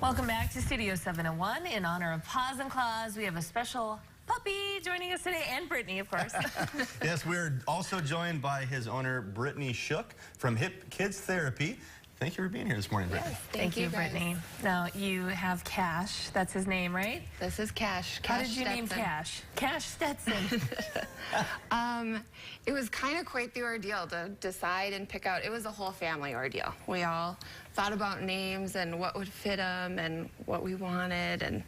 Welcome back to Studio 701. In honor of Paws and Claws, we have a special puppy joining us today, and Brittany, of course. Yes, we're also joined by his owner, Brittany Shook from Hip Kids Therapy. Thank you for being here this morning, Brittany. Yes, Thank you, Brittany. Now, you have Cash. That's his name, right? This is Cash. How did you name Cash? Cash Stetson. It was kind of quite the ordeal to decide and pick out. It was a whole family ordeal. We all thought about names and what would fit him and what we wanted, and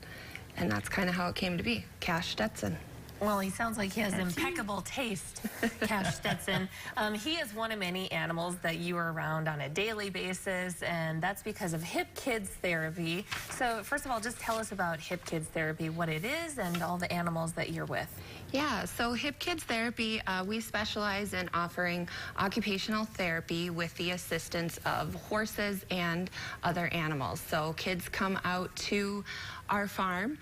that's kind of how it came to be, Kash Stetson. Well, he sounds like he has impeccable taste, Kash Stetson. He is one of many animals that you are around on a daily basis, and that's because of Hip Kids Therapy. So, first of all, just tell us about Hip Kids Therapy, what it is, and all the animals that you're with. Yeah, so Hip Kids Therapy, we specialize in offering occupational therapy with the assistance of horses and other animals. So kids come out to our farm,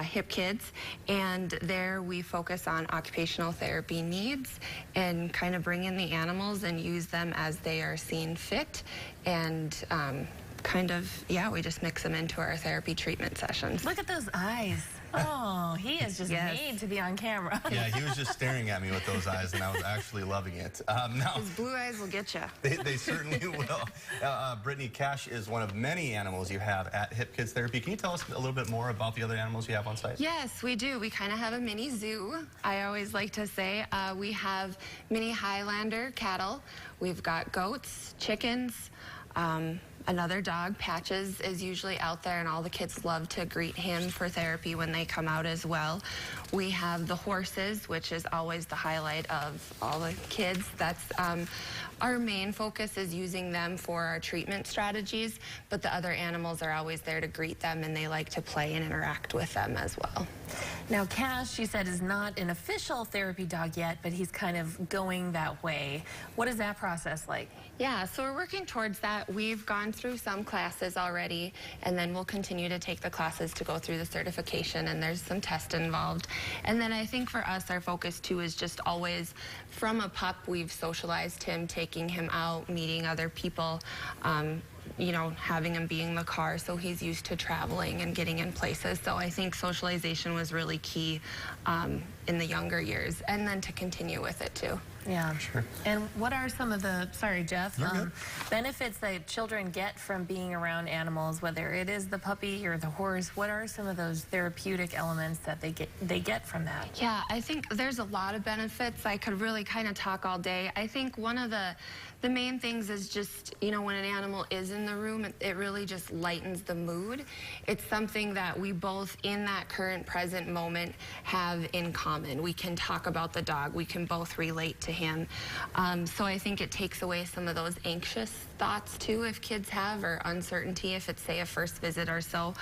Hip Kids, and there we focus on occupational therapy needs and kind of bring in the animals and use them as they are seen fit, and we just mix them into our therapy treatment sessions. Look at those eyes. Oh, he is just made to be on camera. Yeah, he was just staring at me with those eyes, and I was actually loving it. Now, his blue eyes will get you. They certainly will. Brittany, Cash is one of many animals you have at Hip Kids Therapy. Can you tell us a little bit more about the other animals you have on site? Yes, we do. We kind of have a mini zoo, I always like to say. We have mini Highlander cattle. We've got goats, chickens, another dog, Patches, is usually out there, and all the kids love to greet him for therapy when they come out as well. We have the horses, which is always the highlight of all the kids. That's our main focus, is using them for our treatment strategies, but the other animals are always there to greet them, and they like to play and interact with them as well. Now, Cash, you said, is not an official therapy dog yet, but he's kind of going that way. What is that process like? Yeah, so we're working towards that. We've gone through some classes already, and then we'll continue to take the classes to go through the certification, and there's some tests involved. And then I think for us, our focus too is just always, from a pup, we've socialized him, taking him out, meeting other people, you know, having him be in the car, so he's used to traveling and getting in places. So I think socialization was really key in the younger years, and then to continue with it too. Yeah, sure. And what are some of the, sorry, Jeff, benefits that children get from being around animals, whether it is the puppy or the horse? What are some of those therapeutic elements that they get from that? Yeah, I think there's a lot of benefits. I could really kind of talk all day. I think one of the main things is just, you know, when an animal is in the room, it really just lightens the mood. It's something that we both, in that current present moment, have in common. We can talk about the dog. We can both relate to him. So I think it takes away some of those anxious thoughts too, if kids have, or uncertainty if it's, say, a first visit or so.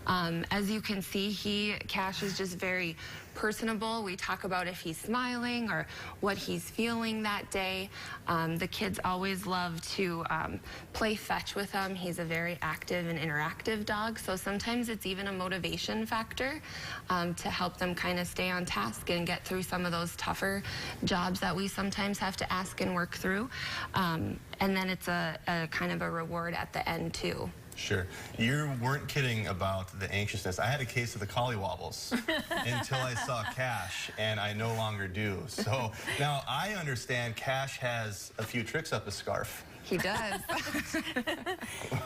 As you can see, Cash is just very personable. We talk about if he's smiling or what he's feeling that day. The kids always love to play fetch with him. He's a very active and interactive dog, so sometimes it's even a motivation factor to help them kind of stay on task and get through some of those tougher jobs that we sometimes have to ask and work through. And then it's a kind of a reward at the end too. Sure. You weren't kidding about the anxiousness. I had a case of the collywobbles until I saw Cash, and I no longer do. So now I understand Cash has a few tricks up his scarf. He does.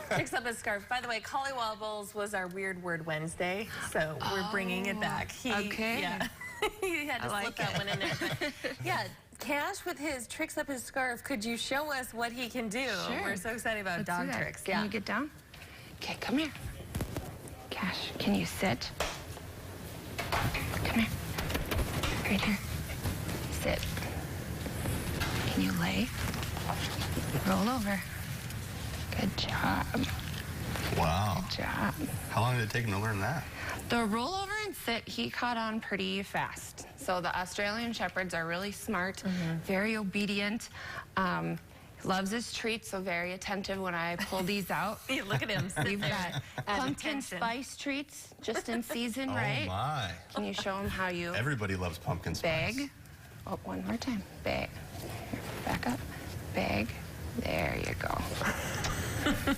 Tricks up his scarf. By the way, collywobbles was our Weird Word Wednesday, so we're bringing it back. Okay. Yeah. He had to slip that one in there. But yeah. Cash, with his tricks up his scarf, could you show us what he can do? Sure. We're so excited about dog tricks. Can you get down? Okay, come here. Cash, can you sit? Come here. Right here. Sit. Can you lay? Roll over. Good job. Wow. Good job. How long did it take him to learn that? The rollover and sit, he caught on pretty fast. So the Australian Shepherds are really smart, very obedient. Loves his treats, so very attentive when I pull these out. Look at him. We've got pumpkin spice treats just in season, right? Oh my. Can you show him how you Everybody loves pumpkin spice. bag? Oh, one more time. Bag. Here, back up. Bag. There you go.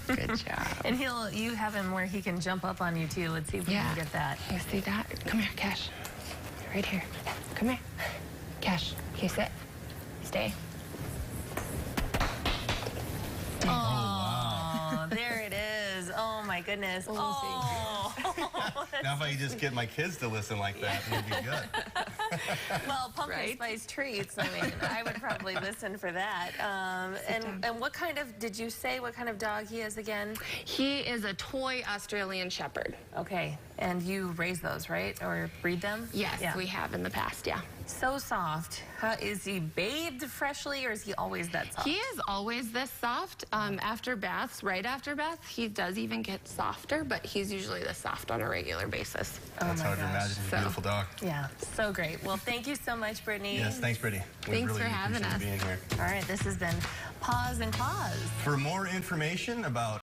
Good job. And you have him where he can jump up on you too. Let's see if we can get that. You see that? Come here, Cash. Right here. Come here. Cash, can you sit? Stay. Oh, there it is. Oh my goodness. Oh. Now if I could just get my kids to listen like that, it would be good. Well, pumpkin spice treats, I mean, I would probably listen for that. And what kind of, did you say what kind of dog he is again? He is a toy Australian Shepherd. Okay, and you raise those, right? Or breed them? Yes, we have in the past, yeah. So soft. Is he bathed freshly, or is he always that soft? He is always this soft. After baths, right after bath, he does even get softer, but he's usually this soft on a regular basis. That's hard to imagine. He's a beautiful dog. Yeah, so great. Well, thank you so much, Brittany. Yes, thanks, Brittany. Thanks for having us. Being here. All right, this has been Paws and Claws. For more information about